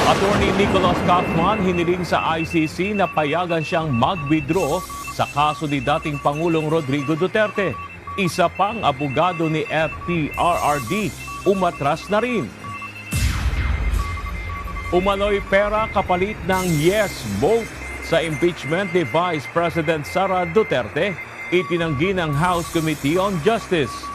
Attorney Nicholas Kaufman hiniling sa ICC na payagan siyang mag-withdraw sa kaso ni dating Pangulong Rodrigo Duterte. Isa pang abogado ni FPRRD umatras na rin. Umano'y pera kapalit ng yes vote sa impeachment ni Vice President Sara Duterte, itinanggi ng House Committee on Justice.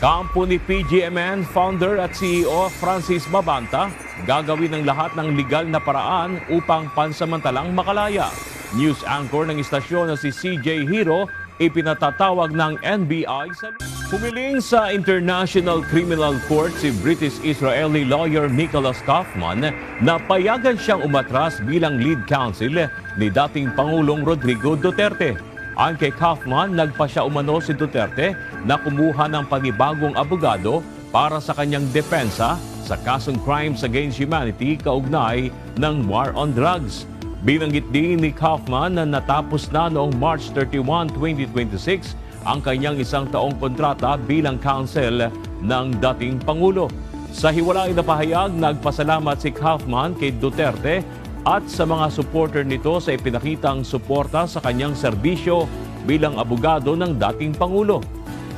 Kampo ni PGMN founder at CEO Francis Mabanta, gagawin ng lahat ng legal na paraan upang pansamantalang makalaya. News anchor ng istasyon na si CJ Hiro, ipinatatawag ng NBI sa humiling sa International Criminal Court si British-Israeli lawyer Nicholas Kaufman na payagan siyang umatras bilang lead counsel ni dating Pangulong Rodrigo Duterte. Ayon kay Kaufman, nagpasya umano si Duterte na kumuha ng panibagong abogado para sa kanyang depensa sa kasong crimes against humanity kaugnay ng war on drugs. Binanggit din ni Kaufman na natapos na noong March 31, 2026 ang kanyang isang taong kontrata bilang counsel ng dating Pangulo. Sa hiwalay na pahayag, nagpasalamat si Kaufman kay Duterte at sa mga supporter nito sa ipinakitang suporta sa kanyang serbisyo bilang abogado ng dating Pangulo.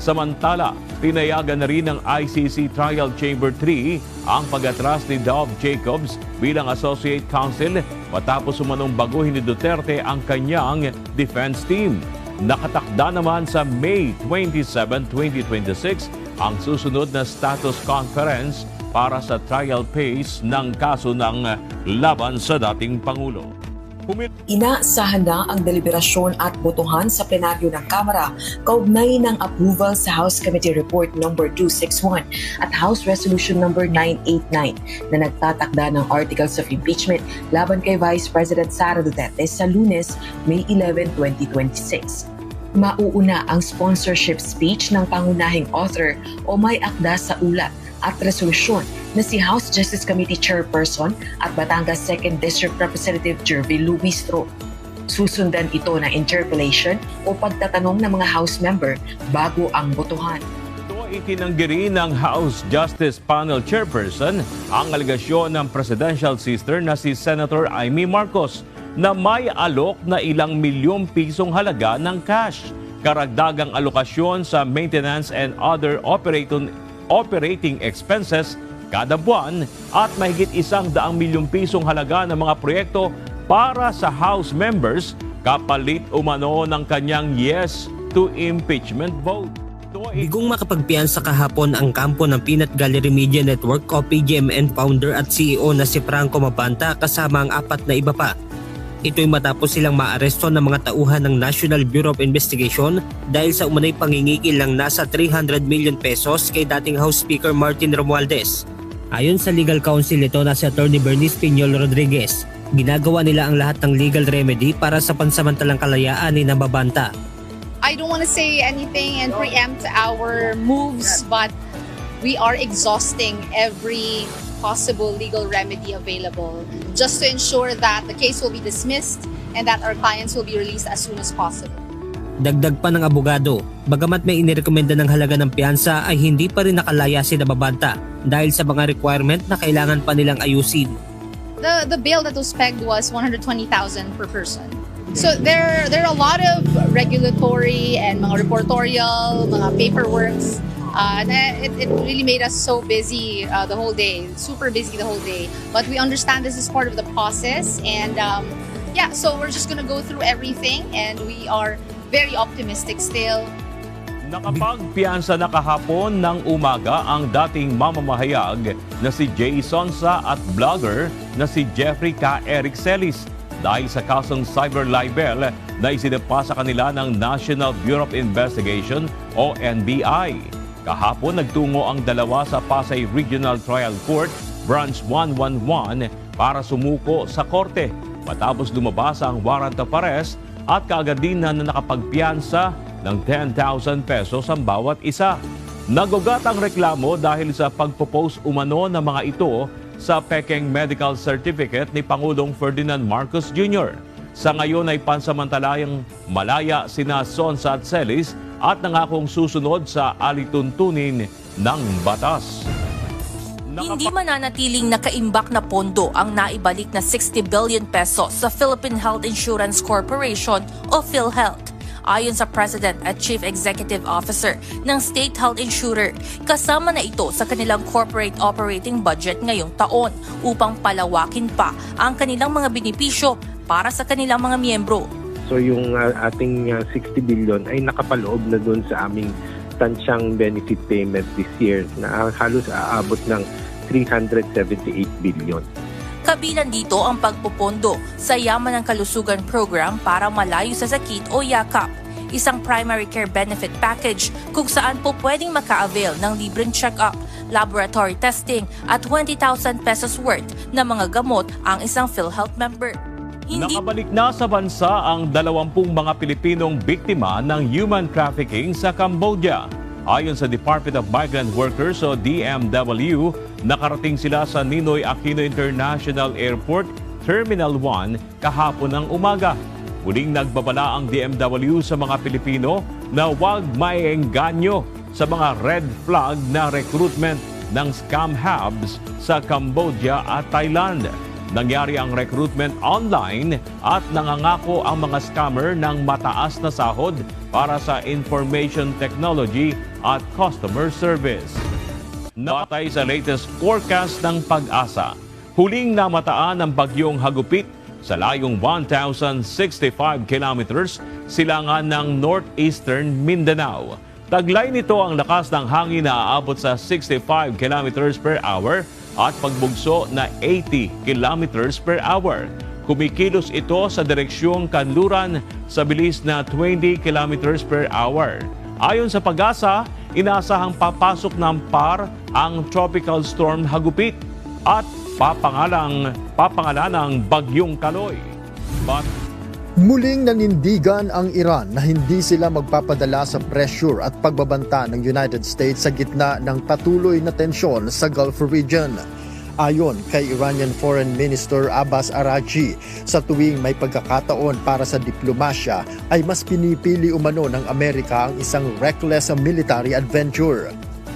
Samantala, pinayagan na rin ng ICC Trial Chamber 3 ang pag-atras ni Dove Jacobs bilang Associate Counsel matapos umanong baguhin ni Duterte ang kanyang defense team. Nakatakda naman sa May 27, 2026 ang susunod na status conference para sa trial phase ng kaso ng laban sa dating Pangulo. Inaasahan na ang deliberasyon at botohan sa plenaryo ng Kamara kaugnay ng approval sa House Committee Report No. 261 at House Resolution No. 989 na nagtatakda ng Articles of Impeachment laban kay Vice President Sara Duterte sa Lunes, May 11, 2026. Mauuna ang sponsorship speech ng pangunahing author o may akda sa ulat at resolusyon na si House Justice Committee Chairperson at Batangas 2nd District Representative Jervy Luistro. Susundan ito ng interpellation o pagtatanong ng mga House member bago ang botohan. Ito itinanggi rin ng House Justice Panel Chairperson ang aligasyon ng presidential sister na si Senator Amy Marcos na may alok na ilang milyong pisong halaga ng cash, karagdagang alokasyon sa maintenance and other operating expenses kada buwan at mahigit 100 milyong pisong halaga ng mga proyekto para sa House members kapalit umano ng kanyang yes to impeachment vote. Bigong makapagpiyansa kahapon ang kampo ng Peanut Gallery Media Network o PGMN founder at CEO na si Franco Mabanta kasama ang 4 na iba pa. Ito'y matapos silang maaresto ng mga tauhan ng National Bureau of Investigation dahil sa umanay pangingikil ng nasa 300 million pesos kay dating House Speaker Martin Romualdez. Ayon sa legal counsel nito na si Attorney Bernice Piñol Rodriguez, ginagawa nila ang lahat ng legal remedy para sa pansamantalang kalayaan ni Mabanta. I don't want to say anything and preempt our moves, but we are exhausting every possible legal remedy available just to ensure that the case will be dismissed and that our clients will be released as soon as possible. Dagdag pa ng abogado, bagamat may inirekomenda ng halaga ng piyansa ay hindi pa rin nakalaya si Mabanta dahil sa mga requirement na kailangan pa nilang ayusin. The bail that was pegged was 120,000 per person. So there are a lot of regulatory and mga reportorial, mga paperworks. It really made us so busy the whole day, super busy the whole day. But we understand this is part of the process, and so we're just gonna go through everything, and we are very optimistic still. Nakapagpiyansa na kahapon ng umaga ang dating mamamahayag na si Jay Sonsa at vlogger na si Jeffrey K. Eric Celis dahil sa kasong cyber libel na isinampa sa kanila ng National Bureau of Investigation o NBI. Kahapon nagtungo ang dalawa sa Pasay Regional Trial Court, Branch 111 para sumuko sa korte matapos lumabas ang warrant of arrest at kaagad din na nakapagpiyansa ng 10,000 pesos ang bawat isa. Nagugat ang reklamo dahil sa pagpo-post umano ng mga ito sa pekeng medical certificate ni Pangulong Ferdinand Marcos Jr. Sa ngayon ay pansamantalayang malaya sina Sonsa at Celis at nangakong susunod sa alituntunin ng batas. Hindi mananatiling nakaimbak na pondo ang naibalik na 60 billion pesos sa Philippine Health Insurance Corporation o PhilHealth. Ayon sa President at Chief Executive Officer ng State Health Insurer, kasama na ito sa kanilang corporate operating budget ngayong taon upang palawakin pa ang kanilang mga benepisyo para sa kanilang mga miyembro. So yung ating 60 billion ay nakapaloob na doon sa aming tansyang benefit payment this year na halos aabot ng 378 billion. Kabilan dito ang pagpupondo sa Yaman ng Kalusugan Program para malayo sa sakit o YAKAP, isang primary care benefit package kung saan po pwedeng maka-avail ng libreng check-up, laboratory testing at 20,000 pesos worth na mga gamot ang isang PhilHealth member. Nakabalik na sa bansa ang 20 mga Pilipinong biktima ng human trafficking sa Cambodia. Ayon sa Department of Migrant Workers o DMW, nakarating sila sa Ninoy Aquino International Airport, Terminal 1 kahapon ng umaga. Muling nagbabala ang DMW sa mga Pilipino na huwag maiengganyo sa mga red flag na recruitment ng scam hubs sa Cambodia at Thailand. Nangyari ang recruitment online at nangangako ang mga scammer ng mataas na sahod para sa information technology at customer service. Batay sa latest forecast ng Pag-asa, huling namataan ang bagyong Hagupit sa layong 1,065 kilometers silangan ng northeastern Mindanao. Taglay nito ang lakas ng hangin na aabot sa 65 kilometers per hour at pagbugso na 80 kilometers per hour. Kumikilos ito sa direksyong kanluran sa bilis na 20 kilometers per hour. Ayon sa Pag-asa, inaasahang papasok ng PAR ang Tropical Storm Hagupit at papangalanang Bagyong Kaloy. Muling nanindigan ang Iran na hindi sila magpapadala sa pressure at pagbabanta ng United States sa gitna ng patuloy na tensyon sa Gulf region. Ayon kay Iranian Foreign Minister Abbas Araghchi, sa tuwing may pagkakataon para sa diplomasya ay mas pinipili umano ng Amerika ang isang reckless military adventure.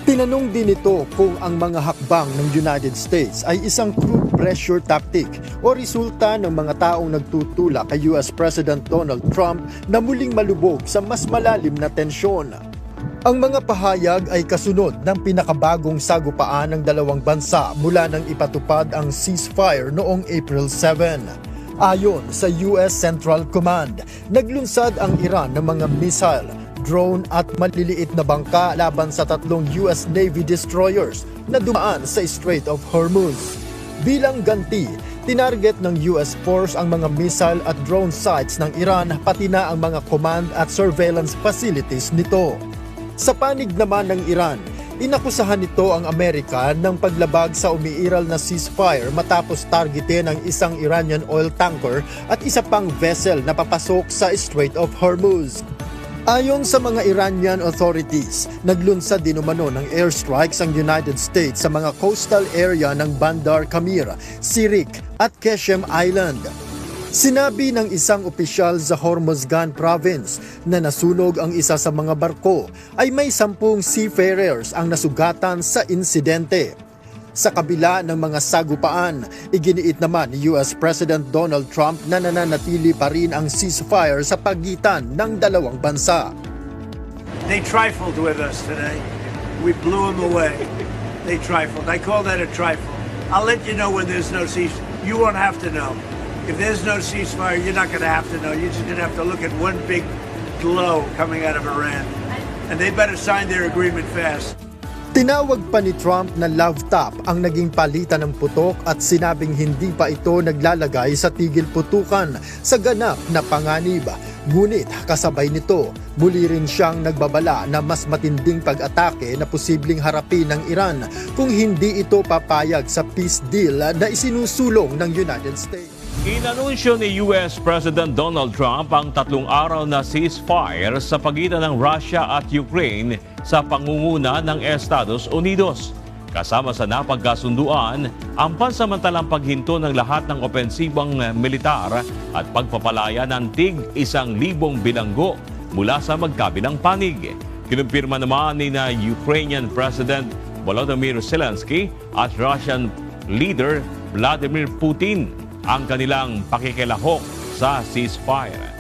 Tinanong din ito kung ang mga hakbang ng United States ay isang crude pressure tactic o resulta ng mga taong nagtutulak kay US President Donald Trump na muling malubog sa mas malalim na tensyon. Ang mga pahayag ay kasunod ng pinakabagong sagupaan ng dalawang bansa mula nang ipatupad ang ceasefire noong April 7. Ayon sa US Central Command, naglunsad ang Iran ng mga missile, drone at maliliit na bangka laban sa 3 US Navy destroyers na dumaan sa Strait of Hormuz. Bilang ganti, tinarget ng US Force ang mga missile at drone sites ng Iran pati na ang mga command at surveillance facilities nito. Sa panig naman ng Iran, inakusahan nito ang Amerika ng paglabag sa umiiral na ceasefire matapos targetin ang isang Iranian oil tanker at isa pang vessel na papasok sa Strait of Hormuz. Ayon sa mga Iranian authorities, naglunsad din umano ng airstrikes ang United States sa mga coastal area ng Bandar Kamir, Sirik at Keshem Island. Sinabi ng isang opisyal sa Hormozgan province na nasunog ang isa sa mga barko ay may 10 seafarers ang nasugatan sa insidente. Sa kabila ng mga sagupaan, iginiit naman ni US President Donald Trump na nananatili pa rin ang ceasefire sa pagitan ng dalawang bansa. They trifled with us today. We blew them away. They trifled. I call that a trifle. I'll let you know when there's no ceasefire. You won't have to know. If there's no ceasefire, you're not going to have to know. You're just going to have to look at one big glow coming out of Iran. And they better sign their agreement fast. Tinawag pa ni Trump na love tap ang naging palitan ng putok at sinabing hindi pa ito naglalagay sa tigil putukan sa ganap na panganib. Ngunit kasabay nito, muli rin siyang nagbabala na mas matinding pag-atake na posibleng harapin ng Iran kung hindi ito papayag sa peace deal na isinusulong ng United States. Inanunsyo ni US President Donald Trump ang 3 araw na ceasefire sa pagitan ng Russia at Ukraine sa pangunguna ng Estados Unidos. Kasama sa napagkasunduan ang pansamantalang paghinto ng lahat ng opensibang militar at pagpapalaya ng tig 1,000 bilanggo mula sa magkabilang panig. Kinumpirma naman ni na Ukrainian President Volodymyr Zelensky at Russian leader Vladimir Putin ang kanilang pakikilahok sa ceasefire.